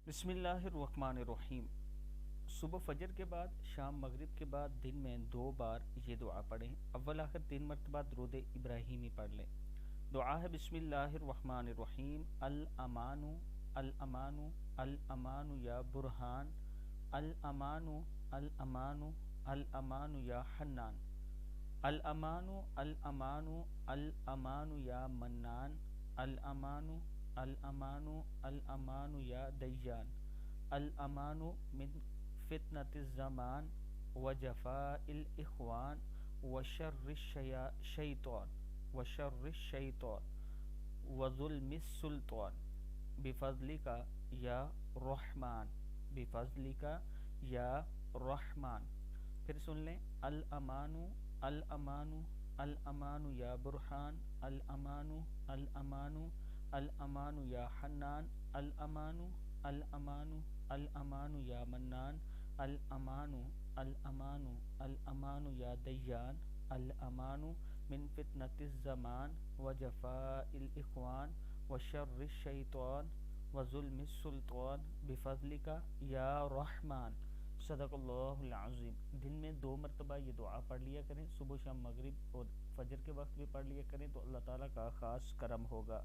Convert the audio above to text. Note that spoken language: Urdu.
بسم اللہ الرحمن الرحیم۔ صبح فجر کے بعد، شام مغرب کے بعد دن میں 2 بار یہ دعا پڑھیں۔ اول آخر 3 مرتبہ درود ابراہیمی پڑھ لیں۔ دعا ہے بسم اللہ الرحمن الرحیم۔ الامان الامان الامان یا برہان، الامان الامان الامان یا حنان، الامان الامان الامان یا منان، الامان الامان الامان یا دیان، الامان من فتنة الزمان وجفاء الاخوان وشر الشیطان وشر الشیطان وظلم السلطان بفضلک یا رحمان، بفضلک یا رحمان۔ پھر سن لیں، الامان الامان الامان یا برہان، الامان الامان الامان یا حنان، الامان الامان الامان یا منان، الامان الامان الامان یا دیان، الامان من فتنة الزمان وجفاء الاخوان وشر الشیطان وظلم السلطان بفضلک یا رحمان۔ صدق اللہ العظیم۔ دن میں 2 مرتبہ یہ دعا پڑھ لیا کریں، صبح شام مغرب اور فجر کے وقت بھی پڑھ لیا کریں تو اللہ تعالیٰ کا خاص کرم ہوگا۔